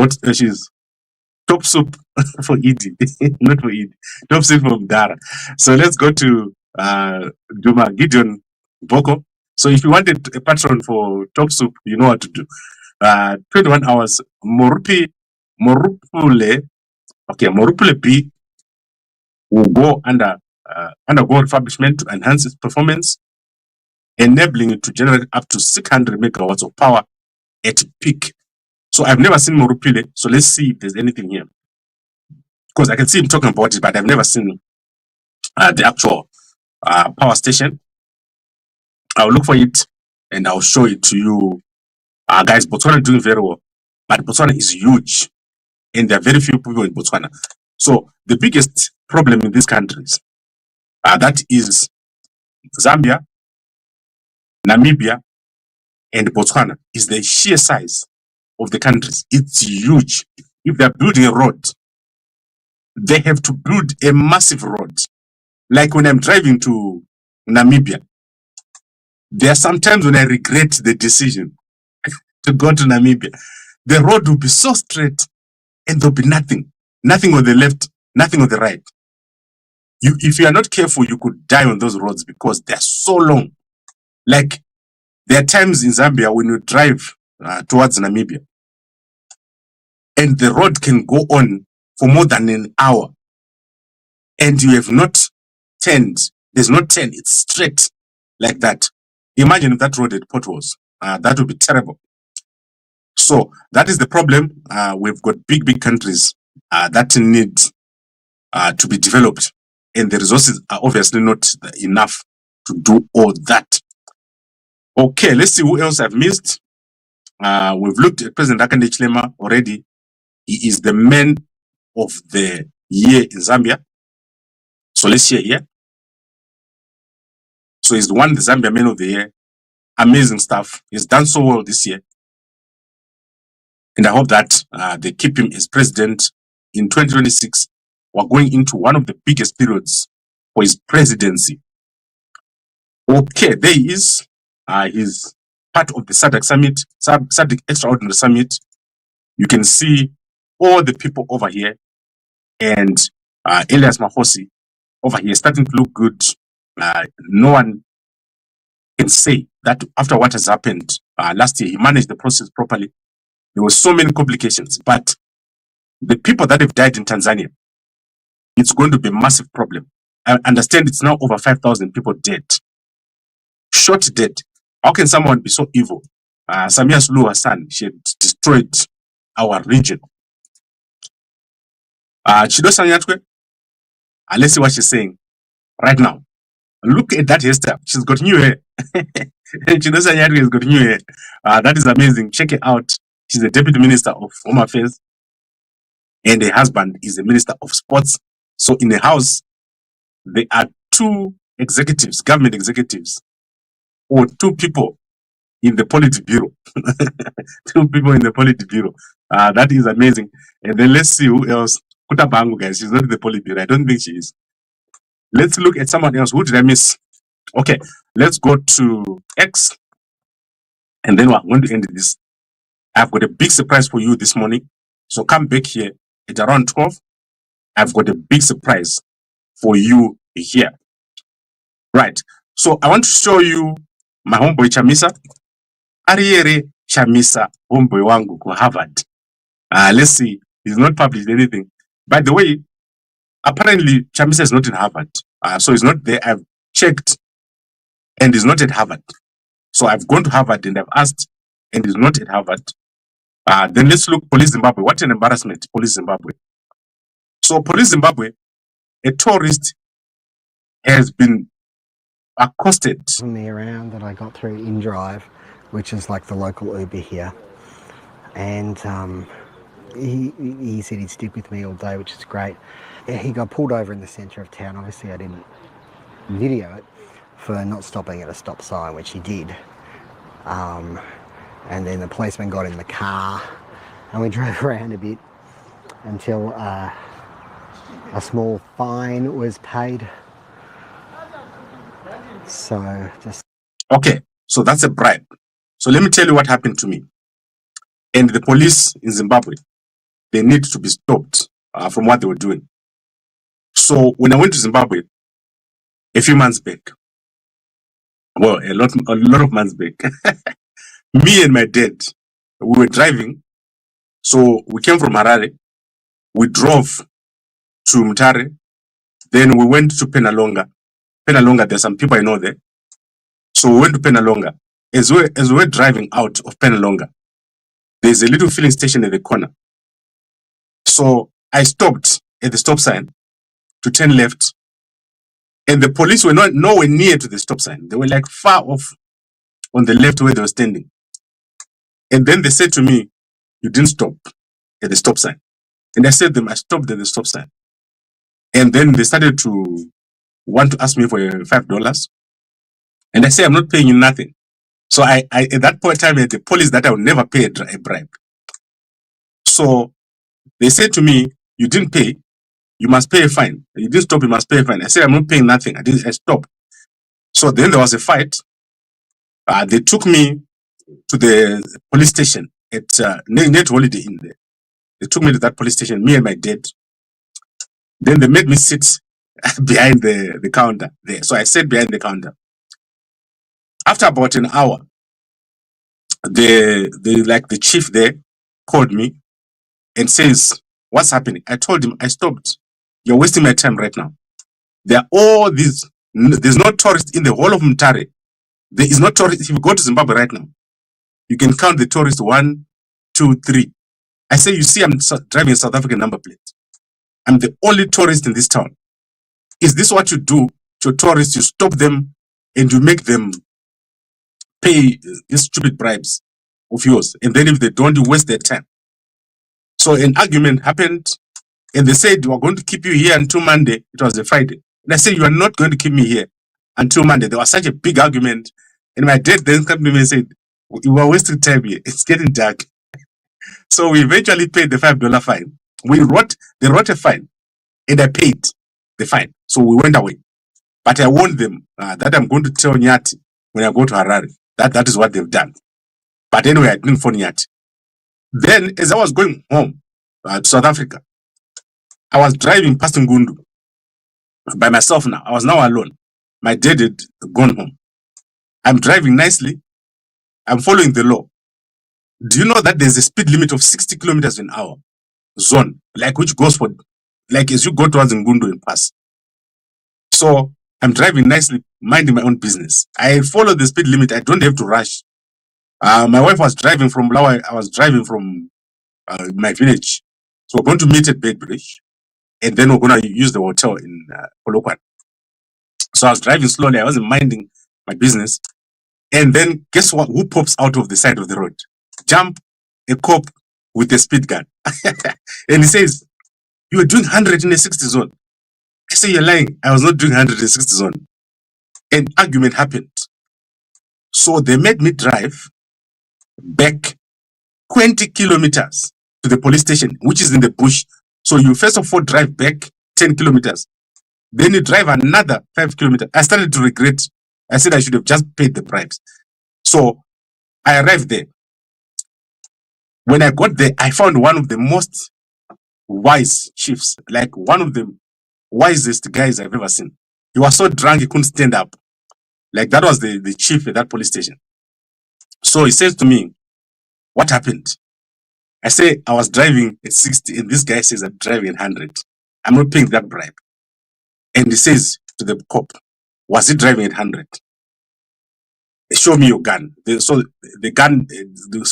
top soup for Edie, not for Edie. Top soup from Dara. So let's go to Duma Gideon Boko. So if you wanted a patron for top soup, you know what to do. 21 hours. Morupule B will go undergo refurbishment to enhance its performance, enabling it to generate up to 600 megawatts of power at peak. So I've never seen Morupile, so let's see if there's anything here. Because I can see him talking about it, but I've never seen the actual power station. I'll look for it and I'll show it to you. Guys, Botswana is doing very well, but Botswana is huge and there are very few people in Botswana. So the biggest problem in these countries, that is Zambia, Namibia, and Botswana, is the sheer size of the countries. It's huge. If they're building a road, they have to build a massive road. Like when I'm driving to Namibia, there are some times when I regret the decision to go to Namibia. The road will be so straight and there'll be nothing. Nothing on the left, nothing on the right. If you are not careful, you could die on those roads because they're so long. Like, there are times in Zambia when you drive towards Namibia and the road can go on for more than an hour and you have not turned. There's no turn. It's straight like that. Imagine if that road had potholes. That would be terrible. So that is the problem. We've got big countries that need to be developed, and the resources are obviously not enough to do all that. Okay, let's see who else I've missed. We've looked at President Hakainde Hichilema already. He is the man of the year in Zambia. So let's see here. So he's won the Zambia Man of the Year. Amazing stuff. He's done so well this year. And I hope that they keep him as president in 2026. We're going into one of the biggest periods for his presidency. Okay, there he is. He's part of the SADC Summit, SADC Extraordinary Summit. You can see all the people over here. And Elias Mahosi over here starting to look good. No one can say that after what has happened last year, he managed the process properly. There were so many complications, but the people that have died in Tanzania, it's going to be a massive problem. I understand it's now over 5,000 people dead. Shot dead. How can someone be so evil? Samia Suluhu Hassan, she had destroyed our region. Chido Sanyatwe, let's see what she's saying right now. Look at that hairstyle. She's got new hair. Chido Sanyatwe has got new hair. That is amazing. Check it out. She's the Deputy Minister of Home Affairs. And her husband is the Minister of Sports. So in the house, there are 2 executives, government executives, or 2 people in the Politburo. 2 people in the Politburo. That is amazing. And then let's see who else. Kutabangu, guys. She's not in the Politburo. I don't think she is. Let's look at someone else. Who did I miss? Okay, let's go to X. And then we're going to end this. I've got a big surprise for you this morning. So come back here at around 12. I've got a big surprise for you here. Right. So I want to show you my homeboy Chamisa. Ariere Chamisa, homeboy wangu ku Harvard. Let's see. He's not published anything. By the way, apparently Chamisa is not in Harvard. So he's not there. I've checked and he's not at Harvard. So I've gone to Harvard and I've asked and he's not at Harvard. Then let's look Police Zimbabwe. What an embarrassment, Police Zimbabwe. So Police Zimbabwe, a tourist has been accosted. Me around that I got through InDrive, which is like the local Uber here, and he said he'd stick with me all day, which is great. He got pulled over in the centre of town. Obviously I didn't video it, for not stopping at a stop sign, which he did. And then the policeman got in the car and we drove around a bit until a small fine was paid. So just... Okay, so that's a bribe. So let me tell you what happened to me. And the police in Zimbabwe, they need to be stopped from what they were doing. So when I went to Zimbabwe a few months back, well, a lot of months back, me and my dad, we were driving. So we came from Harare, we drove to Mutare, then we went to Penalonga. Penalonga, there's some people I know there. So we went to Penalonga. As we were driving out of Penalonga, there's a little filling station at the corner. So I stopped at the stop sign to turn left, and the police were nowhere near to the stop sign. They were like far off on the left where they were standing. And then they said to me, "You didn't stop at the stop sign." And I said to them, "I stopped at the stop sign." And then they started to want to ask me for $5. And I said, "I'm not paying you nothing." So I at that point in time, at the police, that I would never pay a bribe. So they said to me, "You didn't pay, you must pay a fine. You didn't stop, you must pay a fine." I said, "I'm not paying nothing. I stopped." So then there was a fight. They took me to the police station at Net Holiday Inn there. They took me to that police station, me and my dad. Then they made me sit behind the counter there. So I sat behind the counter. After about an hour, the chief there called me and says, "What's happening?" I told him, "I stopped. You're wasting my time right now. There are all these, there's no tourists in the whole of Mutare. There is no tourist. If you go to Zimbabwe right now, you can count the tourists 1, 2, 3. I say, you see, I'm driving a South African number plate. I'm the only tourist in this town. Is this what you do to tourists? You stop them and you make them pay these stupid bribes of yours. And then if they don't, you waste their time." So an argument happened and they said, "We're going to keep you here until Monday." It was a Friday. And I said, "You are not going to keep me here until Monday." There was such a big argument. And my dad then came to me and said, "You are wasting time here. It's getting dark." So we eventually paid the $5 fine. They wrote a fine and I paid the fine. So we went away. But I warned them that I'm going to tell Nyati when I go to Harare. That is what they've done. But anyway, I didn't phone Nyati. Then as I was going home to South Africa, I was driving past Ngundu by myself now. I was now alone. My dad had gone home. I'm driving nicely. I'm following the law. Do you know that there's a speed limit of 60 kilometers an hour zone, like which goes for, like as you go towards Ngundu and pass. So I'm driving nicely, minding my own business. I follow the speed limit. I don't have to rush. My wife was driving from Lawa. I was driving from my village. So we're going to meet at Bedbridge, and then we're going to use the hotel in Polokwane. So I was driving slowly. I wasn't minding my business. And then guess what? Who pops out of the side of the road? Jump a cop with a speed gun. And he says, "You were doing 100 in a 60 zone." I say, "You're lying. I was not doing 100 in a 60 zone." An argument happened. So they made me drive back 20 kilometers to the police station, which is in the bush. So you first of all drive back 10 kilometers. Then you drive another 5 kilometers. I started to regret. I said I should have just paid the bribes. So I arrived there. When I got there, I found one of the most wise chiefs, like one of the wisest guys I've ever seen. He was so drunk he couldn't stand up. Like that was the chief at that police station. So he says to me, "What happened?" I say, "I was driving at 60 and this guy says I'm driving at 100. I'm not paying that bribe." And he says to the cop, "Was he driving at 100? Show me your gun." So the gun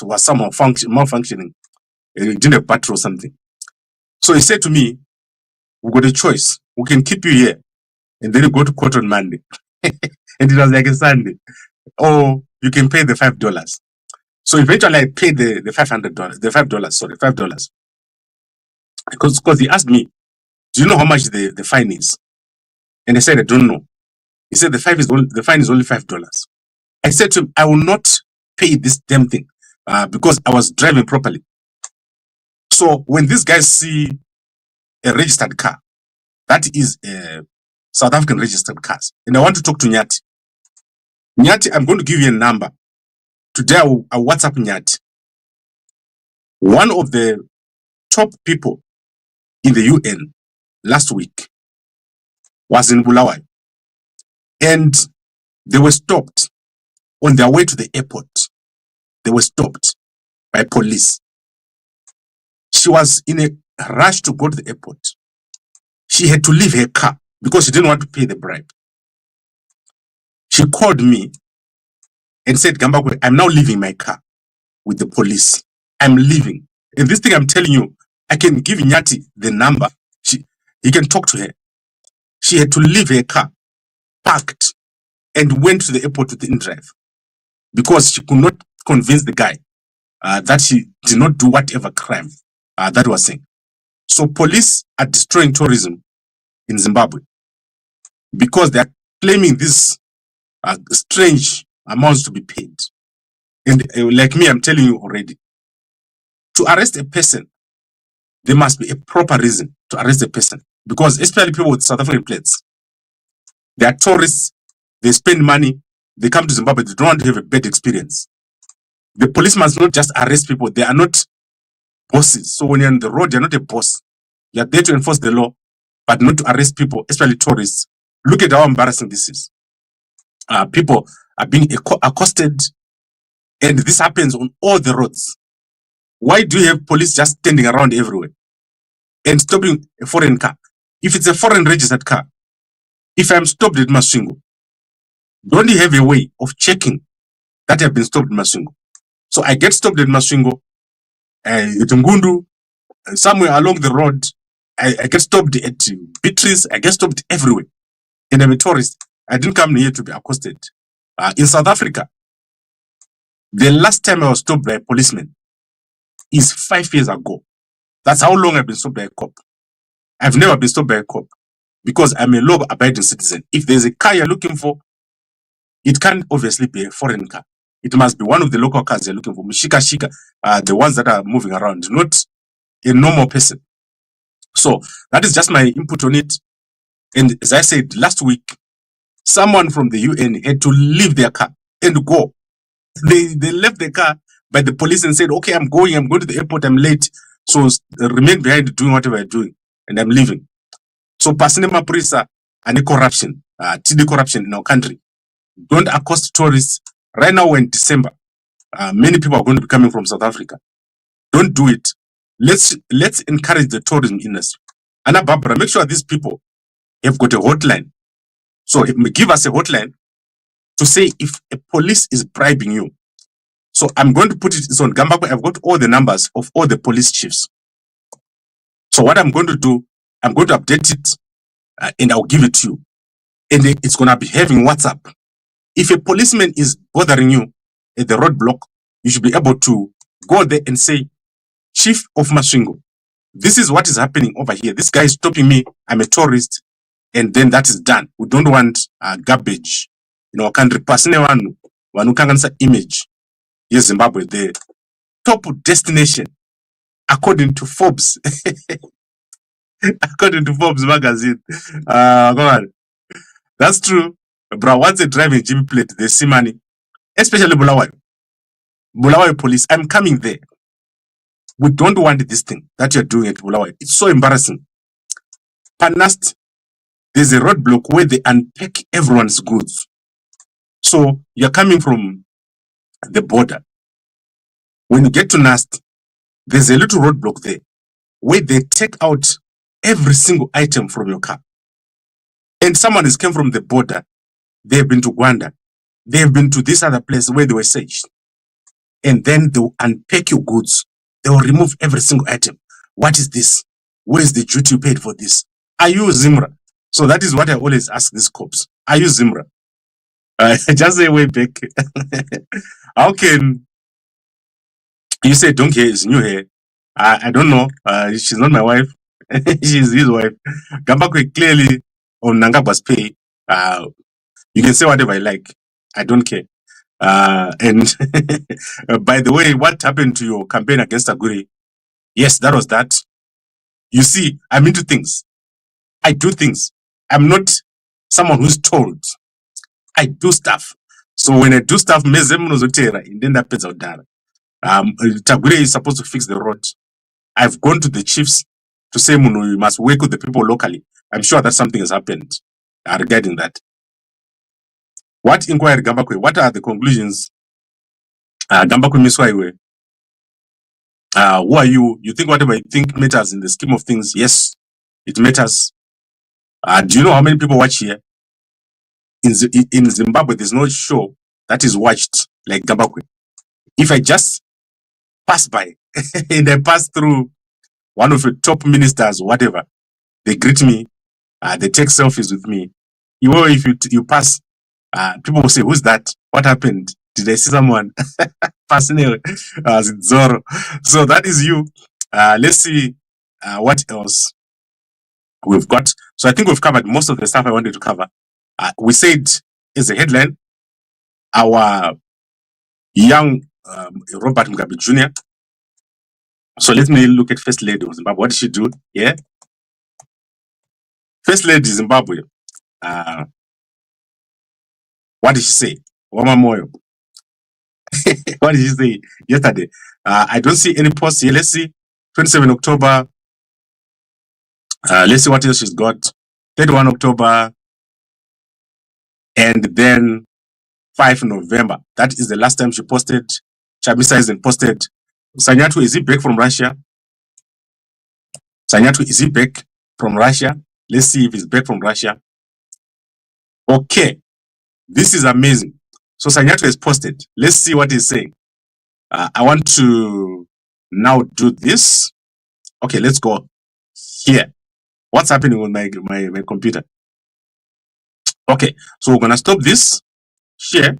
was somehow malfunctioning. It didn't have battery or something. So he said to me, "We've got a choice. We can keep you here and then you go to court on Monday." And it was like a Sunday. Oh, you can pay the $5. So eventually I paid the $500, the $5, because he asked me, do you know how much the fine is? And I said, I don't know. He said the fine is only $5. I said to him, I will not pay this damn thing because I was driving properly. So when these guys see a registered car, that is a South African registered cars, and I want to talk to Nyati. Nyati, I'm going to give you a number. Today I WhatsApp Nyati. One of the top people in the UN last week was in Bulawayo, and they were stopped on their way to the airport. They were stopped by police. She was in a rush to go to the airport. She had to leave her car because she didn't want to pay the bribe. She called me and said, Gambagwe, I'm now leaving my car with the police. I'm leaving. And this thing I'm telling you, I can give Nyati the number. He can talk to her. She had to leave her car, parked, and went to the airport with the in-drive because she could not convince the guy that she did not do whatever crime that was saying. So police are destroying tourism in Zimbabwe because they are claiming these strange amounts to be paid. And like me, I'm telling you already, to arrest a person, there must be a proper reason to arrest a person, because especially people with South African plates, they are tourists, they spend money, they come to Zimbabwe, they don't want to have a bad experience. The police must not just arrest people, they are not bosses. So when you're on the road, you're not a boss. You're there to enforce the law, but not to arrest people, especially tourists. Look at how embarrassing this is. People are being accosted, and this happens on all the roads. Why do you have police just standing around everywhere and stopping a foreign car? If it's a foreign registered car, if I'm stopped at Masvingo, don't you have a way of checking that I've been stopped at Masvingo? So I get stopped at Masvingo, at Ngundu, somewhere along the road. I get stopped at Beatrice, I get stopped everywhere. And I'm a tourist. I didn't come here to be accosted. In South Africa, the last time I was stopped by a policeman is 5 years ago. That's how long I've been stopped by a cop. I've never been stopped by a cop because I'm a law-abiding citizen. If there's a car you're looking for, it can't obviously be a foreign car. It must be one of the local cars you're looking for. Shika, the ones that are moving around, not a normal person. So that is just my input on it. And as I said last week, someone from the UN had to leave their car and go. They left the car by the police and said, okay, I'm going to the airport, I'm late. So remain behind doing whatever you're doing, and I'm leaving. So Pasinema Prisa and corruption, TD corruption in our country. Don't accost tourists. Right now we're in December. Many people are going to be coming from South Africa. Don't do it. Let's encourage the tourism industry. Anna Barbara, make sure these people have got a hotline. So give us a hotline to say if a police is bribing you. So I'm going to put it on Gambako. I've got all the numbers of all the police chiefs. So what I'm going to do, I'm going to update it and I'll give it to you. And it's going to be having WhatsApp. If a policeman is bothering you at the roadblock, you should be able to go there and say, Chief of Masvingo, this is what is happening over here. This guy is stopping me. I'm a tourist. And then that is done. We don't want garbage in our country. Personally, one can image. Yes, Zimbabwe, the top destination, according to Forbes. According to Forbes magazine. Come on. That's true. Bro, once they drive a Jimmy plate, they see money. Especially Bulawayo. Bulawayo police. I'm coming there. We don't want this thing that you're doing at Bulawayo. It's so embarrassing. Panast, there's a roadblock where they unpack everyone's goods. So you're coming from the border. When you get to Nast, there's a little roadblock there where they take out every single item from your car. And someone has come from the border. They've been to Rwanda. They've been to this other place where they were searched. And then they'll unpack your goods. They will remove every single item. What is this? Where is the duty you paid for this? Are you Zimra? So that is what I always ask these cops. Are you Zimra? Just say way back. How can you say donkey is new hair? I don't know. She's not my wife. She's his wife. Gambakwe clearly on Nangagwa's pay. You can say whatever I like. I don't care. And by the way, what happened to your campaign against Aguri? Yes, that was that. You see, I'm into things. I do things. I'm not someone who's told. I do stuff. So when I do stuff, and then that out there. Tagure is supposed to fix the road. I've gone to the chiefs to say, Muno, you must work with the people locally. I'm sure that something has happened regarding that. What inquiry Gambakwe? What are the conclusions? Gambakwe Miswaiwe. Who are you? You think whatever you think matters in the scheme of things? Yes, it matters. Do you know how many people watch here? In Zimbabwe, there's no show that is watched like Gambakwe. If I just pass by and I pass through one of the top ministers, whatever, they greet me, they take selfies with me. If you pass, people will say, "Who's that? What happened? Did I see someone?" Fascinating, Zoro. So that is you. Let's see what else we've got. So I think we've covered most of the stuff I wanted to cover. We said as a headline, our young Robert Mugabe Jr. So let me look at First Lady of Zimbabwe. What did she do? Yeah. First Lady Zimbabwe. What did she say? Wama Moyo. What did she say yesterday? I don't see any posts here. Let's see. 27 October. Let's see what else she's got. 31 October. And then 5 November. That is the last time she posted. Chamisa isn't posted. Sanyatu, is he back from Russia? Sanyatu, is he back from Russia? Let's see if he's back from Russia. Okay. This is amazing. So Sanyatu has posted. Let's see what he's saying. I want to now do this. Okay, let's go here. What's happening with my computer? Okay, so we're gonna stop this, share,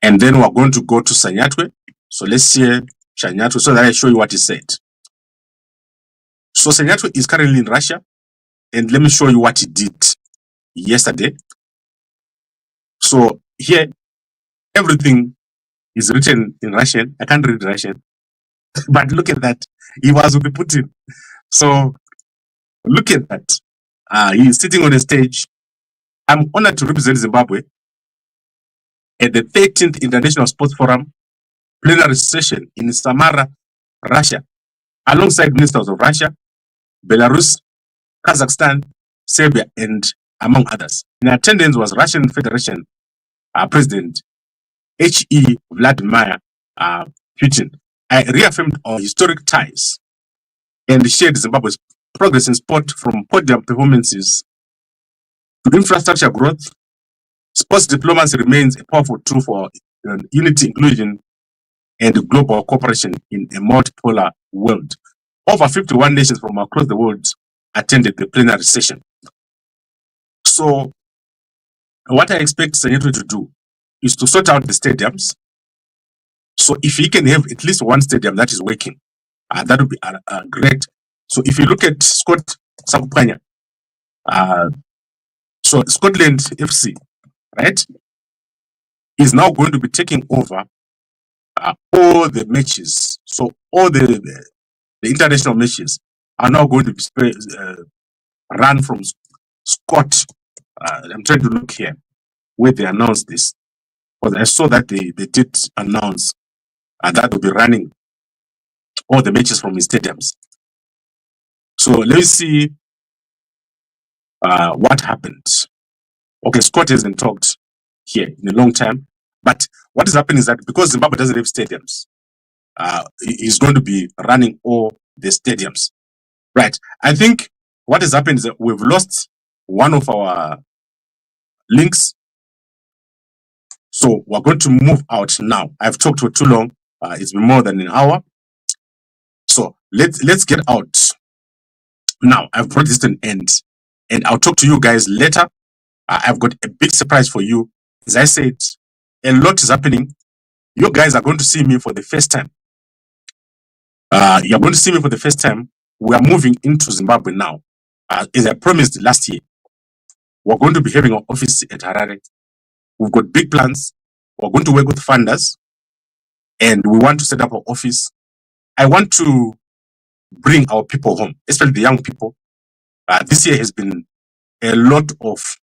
and then we're going to go to Sanyatwe. So let's share Sanyatwe so that I show you what he said. So Sanyatwe is currently in Russia, and let me show you what he did yesterday. So here, everything is written in Russian. I can't read Russian, but look at that. He was with Putin. So look at that. He's sitting on a stage. I'm honored to represent Zimbabwe at the 13th International Sports Forum plenary session in Samara, Russia, alongside ministers of Russia, Belarus, Kazakhstan, Serbia, and among others. In attendance was Russian Federation President H.E. Vladimir Putin. I reaffirmed our historic ties and shared Zimbabwe's progress in sport from podium performances to infrastructure growth. Sports diplomacy remains a powerful tool for unity, inclusion, and global cooperation in a multipolar world. Over 51 nations from across the world attended the plenary session. So, what I expect Senator to do is to sort out the stadiums. So, if he can have at least one stadium that is working, that would be great. So, if you look at Scott Sakupanya, so Scotland FC, right, is now going to be taking over all the matches. So all the international matches are now going to be run from Scott. I'm trying to look here where they announced this, because I saw that they did announce that will be running all the matches from his stadiums. So let me see what happened. Okay, Scott hasn't talked here in a long time, but what is happening is that because Zimbabwe doesn't have stadiums, he's going to be running all the stadiums. Right. I think what has happened is that we've lost one of our links. So we're going to move out now. I've talked for too long. It's been more than an hour. So let's get out. Now, I've brought this to an end. And I'll talk to you guys later. I've got a big surprise for you As I said, a lot is happening. You guys are going to see me for the first time. You're going to see me for the first time. We are moving into Zimbabwe now. As I promised last year, we're going to be having an office at Harare. We've got big plans. We're going to work with funders, and we want to set up an office. I want to bring our people home, especially the young people. This year has been a lot of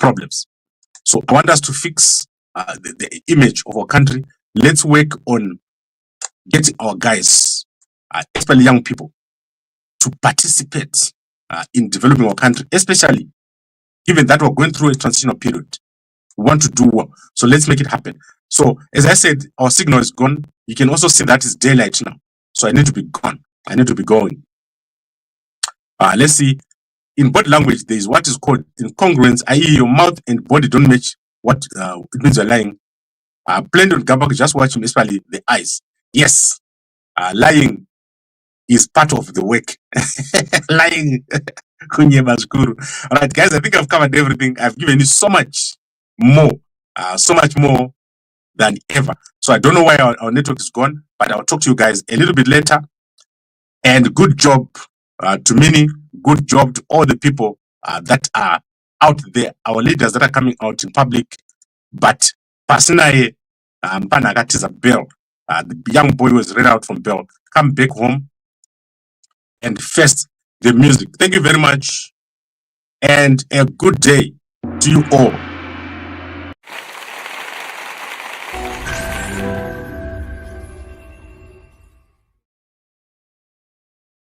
problems. So I want us to fix the image of our country. Let's work on getting our guys, especially young people, to participate in developing our country, especially given that we're going through a transitional period. We want to do well. So let's make it happen. So as I said, our signal is gone. You can also see that it's daylight now. So I need to be gone. I need to be going. Let's see. In body language, there is what is called incongruence, i.e. your mouth and body don't match what it means you're lying. Plenty of Gabak, just watch him, especially the eyes. Yes, lying is part of the work. Lying. All right, guys, I think I've covered everything. I've given you so much more than ever. So I don't know why our network is gone, but I'll talk to you guys a little bit later. And good job to Mini. Good job to all the people that are out there, our leaders that are coming out in public. But personally, Panagat is a bell. The young boy was read out from Bell. Come back home and face the music. Thank you very much. And a good day to you all.